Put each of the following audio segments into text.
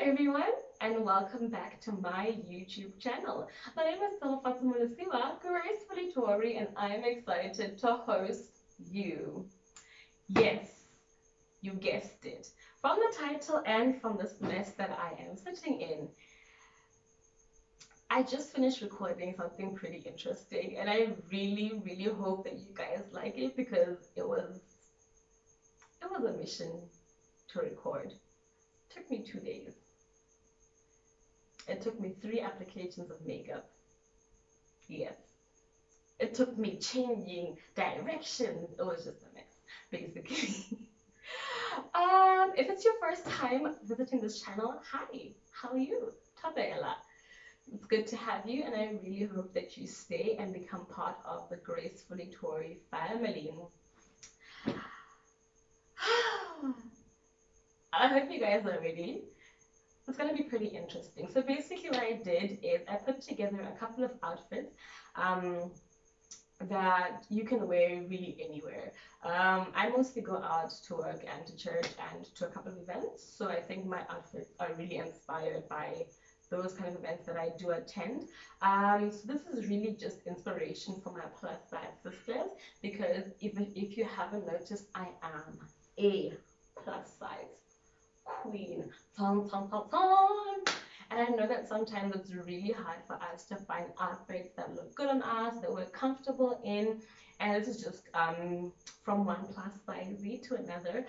everyone, and welcome back to my YouTube channel. My name is Motswana, gracefully Tori, and I am excited to host you. Yes, you guessed it. From the title and from this mess that I am sitting in, I just finished recording something pretty interesting, and I really hope that you guys like it because it was a mission to record. It took me 2 days. It took me 3 applications of makeup. Yes. It took me changing directions. It was just a mess, basically. If it's your first time visiting this channel, hi, how are you? Tabela. It's good to have you, and I really hope that you stay and become part of the Gracefully Tori family. I hope you guys are ready. It's going to be pretty interesting. So basically what I did is I put together a couple of outfits that you can wear really anywhere. I mostly go out to work and to church and to a couple of events. So I think my outfits are really inspired by those kind of events that I do attend. So this is really just inspiration for my plus size sisters, because if you haven't noticed, I am a plus size queen. And I know that sometimes it's really hard for us to find outfits that look good on us, that we're comfortable in. And this is just from one plus size to another,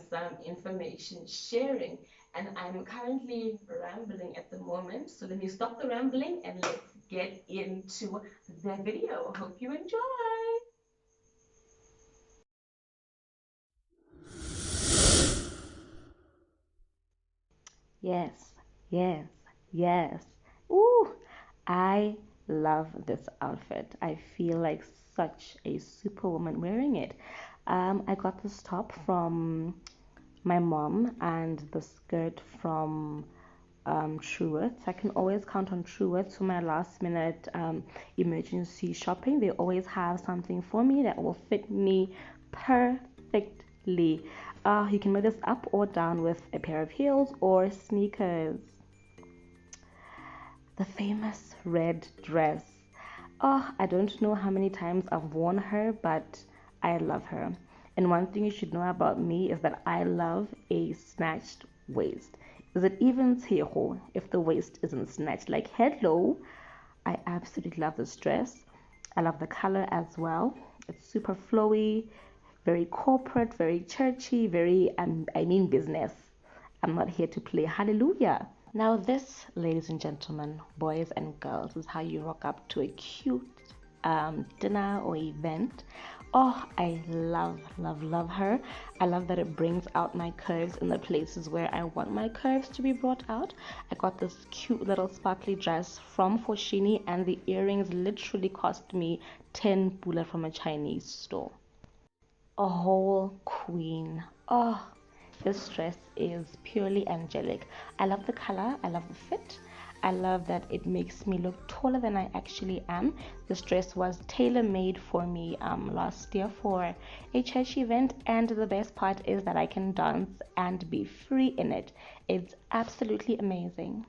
some information sharing. And I'm currently rambling at the moment, so let me stop the rambling and let's get into the video. Hope you enjoy. Yes. Ooh, I love this outfit. I feel like such a superwoman wearing it. I got this top from my mom and the skirt from Truworths. I can always count on Truworths for my last minute emergency shopping. They always have something for me that will fit me perfectly. You can wear this up or down with a pair of heels or sneakers. The famous red dress. Oh, I don't know how many times I've worn her, but I love her. And one thing you should know about me is that I love a snatched waist. Is it even teho if the waist isn't snatched? Like, hello, I absolutely love this dress. I love the color as well. It's super flowy, very corporate, very churchy, very, I mean business. I'm not here to play hallelujah. Now, this, ladies and gentlemen, boys and girls, is how you rock up to a cute dinner or event. Oh, I love her. I love that it brings out my curves in the places where I want my curves to be brought out. I got this cute little sparkly dress from Foschini, and the earrings literally cost me 10 pula from a Chinese store. A whole queen. Oh, this dress is purely angelic. I love the color, I love the fit. I love that it makes me look taller than I actually am. This dress was tailor-made for me last year for a church event, and the best part is that I can dance and be free in it. It's absolutely amazing.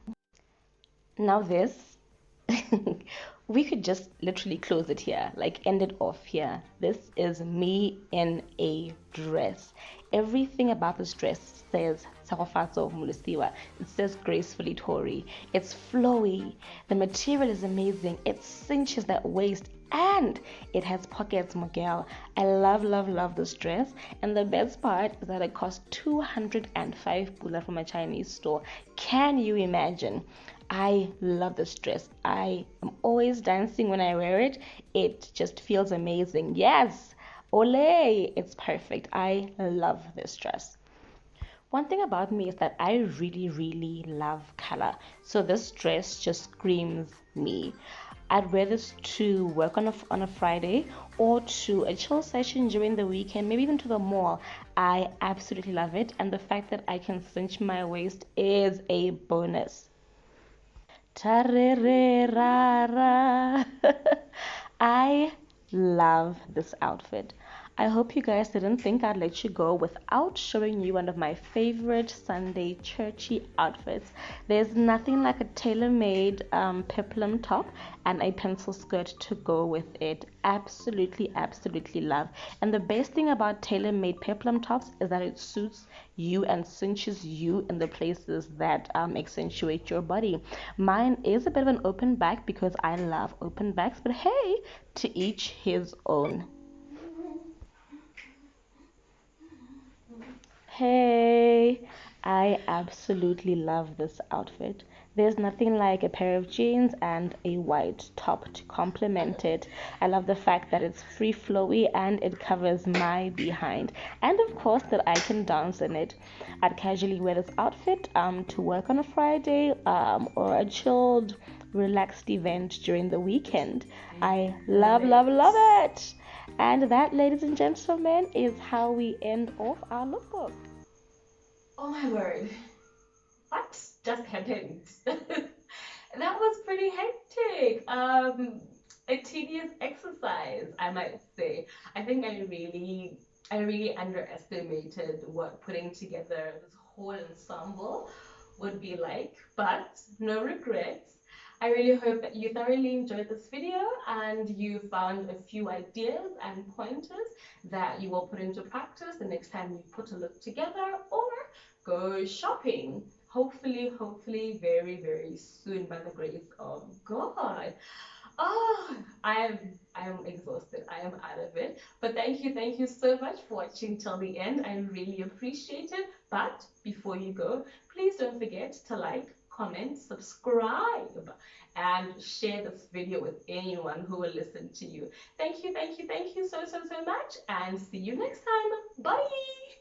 Now this we could just literally close it here, like end it off here. This is me in a dress. Everything about this dress says Sarofazo Mulisiwa. It says gracefully Tori. It's flowy. The material is amazing. It cinches that waist and it has pockets, Miguel. I love this dress. And the best part is that it cost 205 pula from a Chinese store. Can you imagine? I love this dress. I am always dancing when I wear it. It just feels amazing. Yes, ole, it's perfect. I love this dress. One thing about me is that I really love color. So this dress just screams me. I'd wear this to work on a Friday or to a chill session during the weekend, maybe even to the mall. I absolutely love it, and the fact that I can cinch my waist is a bonus. Tarererara. I love this outfit. I hope you guys didn't think I'd let you go without showing you one of my favorite Sunday churchy outfits. There's nothing like a tailor-made peplum top and a pencil skirt to go with it. Absolutely, absolutely love. And the best thing about tailor-made peplum tops is that it suits you and cinches you in the places that accentuate your body. Mine is a bit of an open back because I love open backs, but hey, to each his own. Hey, I absolutely love this outfit. There's nothing like a pair of jeans and a white top to complement it. I love the fact that it's free flowy and it covers my behind. And of course that I can dance in it. I'd casually wear this outfit to work on a Friday or a chilled, relaxed event during the weekend. I love, love, love it. And that, ladies and gentlemen, is how we end off our lookbook. Oh my word. What just happened? That was pretty hectic. A tedious exercise, I might say. I think I really underestimated what putting together this whole ensemble would be like, but no regrets. I really hope that you thoroughly enjoyed this video and you found a few ideas and pointers that you will put into practice the next time you put a look together or go shopping. Hopefully, very, very soon by the grace of God. Oh, I am exhausted. I am out of it. But thank you so much for watching till the end. I really appreciate it. But before you go, please don't forget to like, comment, subscribe, and share this video with anyone who will listen to you. Thank you so much, and see you next time. Bye.